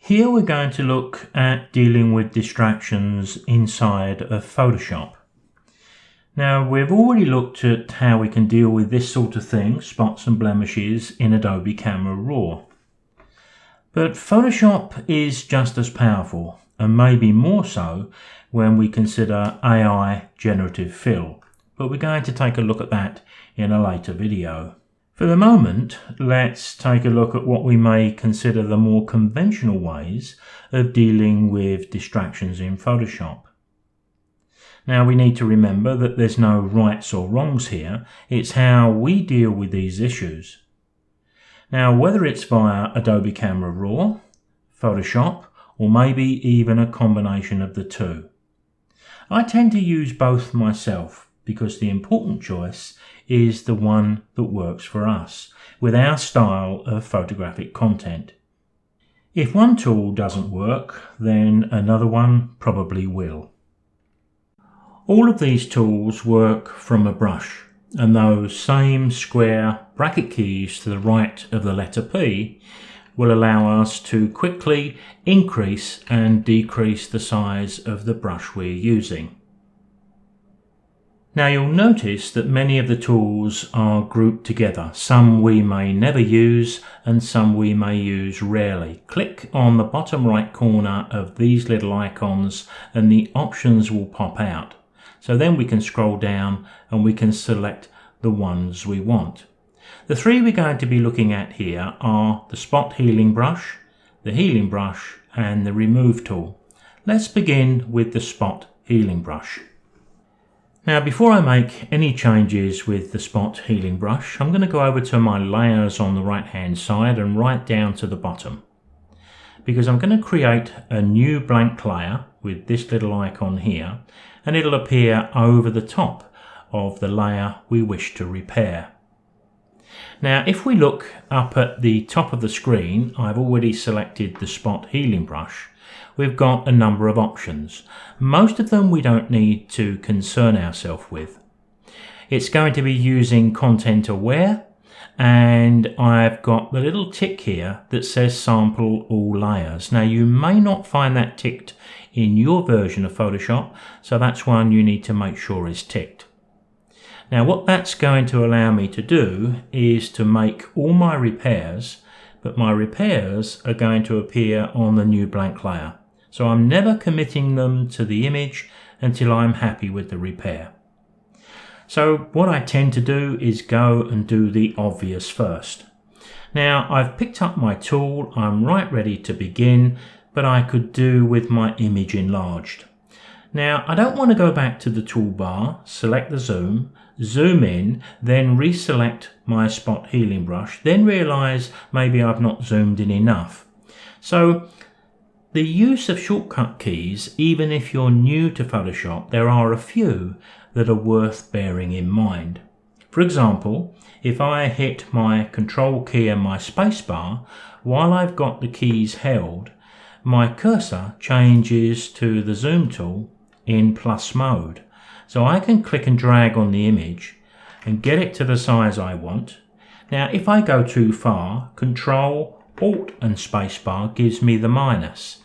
Here we're going to look at dealing with distractions inside of Photoshop. Now we've already looked at how we can deal with this sort of thing, spots and blemishes, in Adobe Camera Raw. But Photoshop is just as powerful, and maybe more so when we consider AI generative fill. But we're going to take a look at that in a later video. For the moment, let's take a look at what we may consider the more conventional ways of dealing with distractions in Photoshop. Now we need to remember that there's no rights or wrongs here, it's how we deal with these issues. Now whether it's via Adobe Camera Raw, Photoshop, or maybe even a combination of the two. I tend to use both myself because the important choice is the one that works for us, with our style of photographic content. If one tool doesn't work, then another one probably will. All of these tools work from a brush, and those same square bracket keys to the right of the letter P will allow us to quickly increase and decrease the size of the brush we're using. Now you'll notice that many of the tools are grouped together. Some we may never use and some we may use rarely. Click on the bottom right corner of these little icons and the options will pop out. So then we can scroll down and we can select the ones we want. The three we're going to be looking at here are the Spot Healing Brush, the Healing Brush and the Remove tool. Let's begin with the Spot Healing Brush. Now before I make any changes with the Spot Healing Brush, I'm going to go over to my layers on the right hand side and right down to the bottom. Because I'm going to create a new blank layer with this little icon here, and it'll appear over the top of the layer we wish to repair. Now if we look up at the top of the screen, I've already selected the Spot Healing Brush. We've got a number of options. Most of them we don't need to concern ourselves with. It's going to be using content aware, and I've got the little tick here that says sample all layers. Now you may not find that ticked in your version of Photoshop, so that's one you need to make sure is ticked. Now what that's going to allow me to do is to make all my repairs, but my repairs are going to appear on the new blank layer. So I'm never committing them to the image until I'm happy with the repair. So what I tend to do is go and do the obvious first. Now I've picked up my tool, I'm right ready to begin, but I could do with my image enlarged. Now I don't want to go back to the toolbar, select the zoom in, then reselect my Spot Healing Brush, then realise maybe I've not zoomed in enough. So the use of shortcut keys, even if you're new to Photoshop, there are a few that are worth bearing in mind. For example, if I hit my Control key and my spacebar, while I've got the keys held, my cursor changes to the zoom tool in plus mode. So I can click and drag on the image and get it to the size I want. Now if I go too far, Control, Alt and spacebar gives me the minus.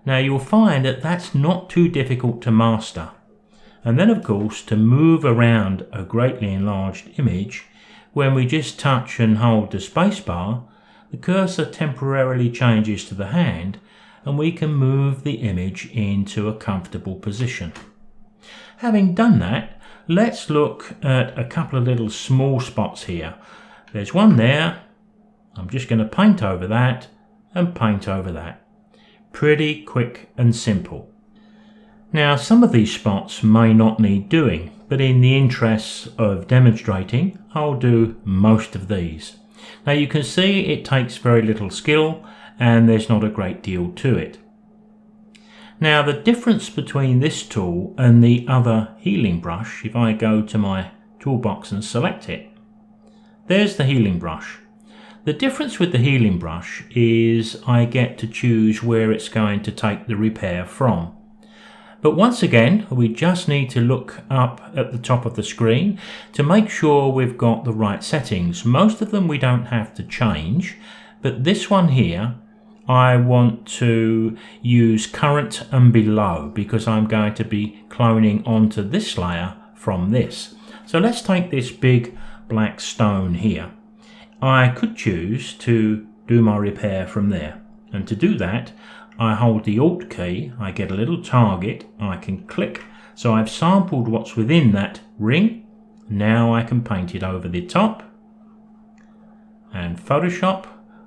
Now you'll find that that's not too difficult to master. And then of course to move around a greatly enlarged image, when we just touch and hold the spacebar, the cursor temporarily changes to the hand and we can move the image into a comfortable position. Having done that, let's look at a couple of little small spots here. There's one there, I'm just going to paint over that and paint over that. Pretty quick and simple. Now some of these spots may not need doing, but in the interests of demonstrating, I'll do most of these. Now you can see it takes very little skill and there's not a great deal to it. Now the difference between this tool and the other healing brush, if I go to my toolbox and select it, there's the healing brush. The difference with the healing brush is I get to choose where it's going to take the repair from. But once again, we just need to look up at the top of the screen to make sure we've got the right settings. Most of them we don't have to change, but this one here I want to use current and below because I'm going to be cloning onto this layer from this. So let's take this big black stone here. I could choose to do my repair from there, and to do that I hold the Alt key, I get a little target, I can click, so I've sampled what's within that ring. Now I can paint it over the top, and Photoshop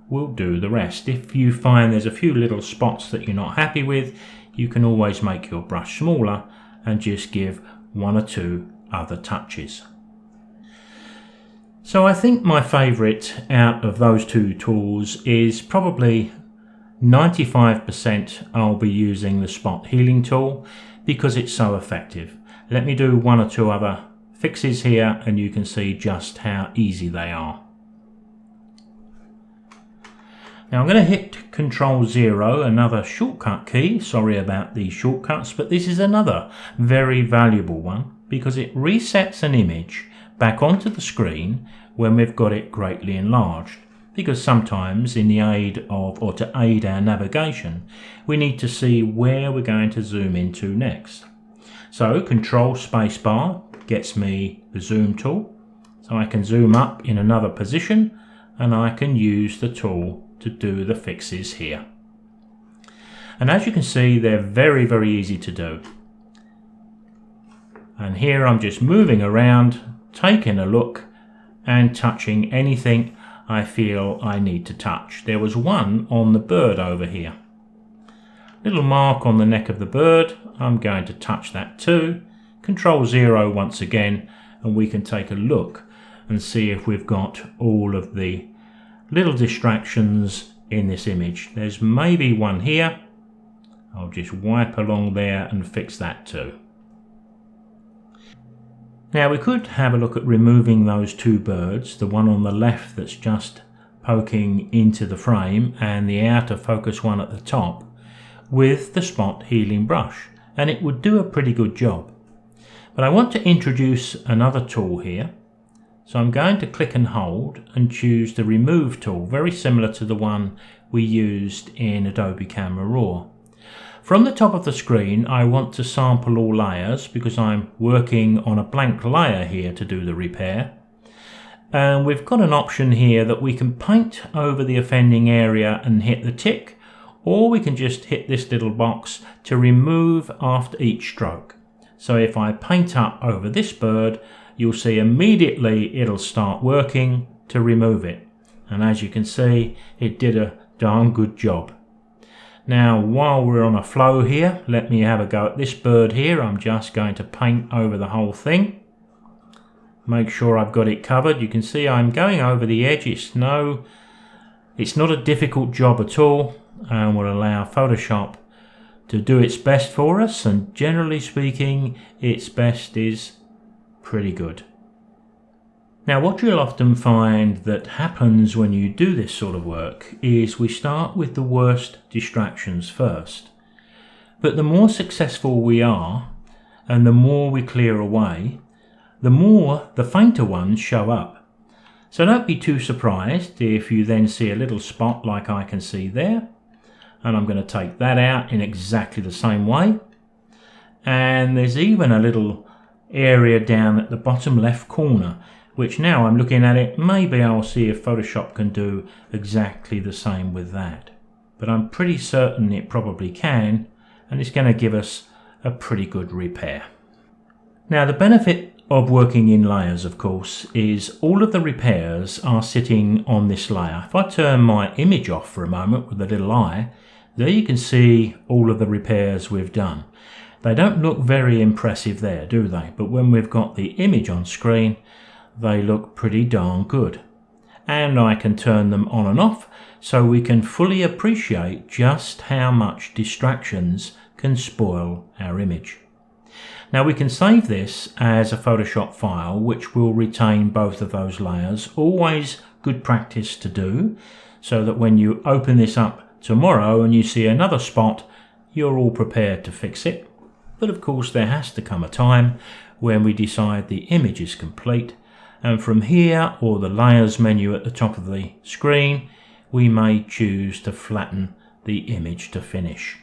will do the rest. If you find there's a few little spots that you're not happy with, you can always make your brush smaller and just give one or two other touches. So I think my favourite out of those two tools is probably 95% I'll be using the spot healing tool because it's so effective. Let me do one or two other fixes here and you can see just how easy they are. Now I'm going to hit Ctrl-0, another shortcut key. Sorry about these shortcuts, but this is another very valuable one because it resets an image back onto the screen when we've got it greatly enlarged. Because sometimes in the aid of, or to aid our navigation, we need to see where we're going to zoom into next. So Control Spacebar gets me the zoom tool. So I can zoom up in another position and I can use the tool to do the fixes here. And as you can see, they're very easy to do. And here I'm just moving around, taking a look and touching anything I feel I need to touch. There was one on the bird over here. Little mark on the neck of the bird. I'm going to touch that too. Ctrl-0 once again, and we can take a look and see if we've got all of the little distractions in this image. There's maybe one here. I'll just wipe along there and fix that too. Now we could have a look at removing those two birds, the one on the left that's just poking into the frame and the out of focus one at the top, with the spot healing brush, and it would do a pretty good job. But I want to introduce another tool here. So I'm going to click and hold and choose the remove tool, very similar to the one we used in Adobe Camera Raw. From the top of the screen, I want to sample all layers because I'm working on a blank layer here to do the repair. And we've got an option here that we can paint over the offending area and hit the tick, or we can just hit this little box to remove after each stroke. So if I paint up over this bird, you'll see immediately it'll start working to remove it. And as you can see, it did a darn good job. Now, while we're on a flow here, let me have a go at this bird here. I'm just going to paint over the whole thing. Make sure I've got it covered. You can see I'm going over the edge. It's not a difficult job at all, and will allow Photoshop to do its best for us. And generally speaking, its best is pretty good. Now what you'll often find that happens when you do this sort of work is we start with the worst distractions first. But the more successful we are and the more we clear away, the more the fainter ones show up. So don't be too surprised if you then see a little spot like I can see there, and I'm going to take that out in exactly the same way. And there's even a little area down at the bottom left corner, which now I'm looking at it, maybe I'll see if Photoshop can do exactly the same with that. But I'm pretty certain it probably can, and it's going to give us a pretty good repair. Now the benefit of working in layers, of course, is all of the repairs are sitting on this layer. If I turn my image off for a moment with the little eye, there you can see all of the repairs we've done. They don't look very impressive there, do they? But when we've got the image on screen, they look pretty darn good. And I can turn them on and off so we can fully appreciate just how much distractions can spoil our image. Now we can save this as a Photoshop file which will retain both of those layers. Always good practice to do, so that when you open this up tomorrow and you see another spot, you're all prepared to fix it. But of course there has to come a time when we decide the image is complete, and from here, or the layers menu at the top of the screen, we may choose to flatten the image to finish.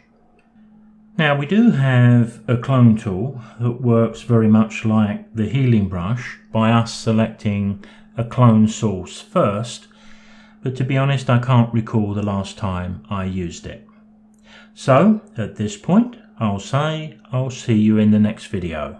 Now we do have a clone tool that works very much like the healing brush by us selecting a clone source first, but to be honest I can't recall the last time I used it. So at this point I'll say I'll see you in the next video.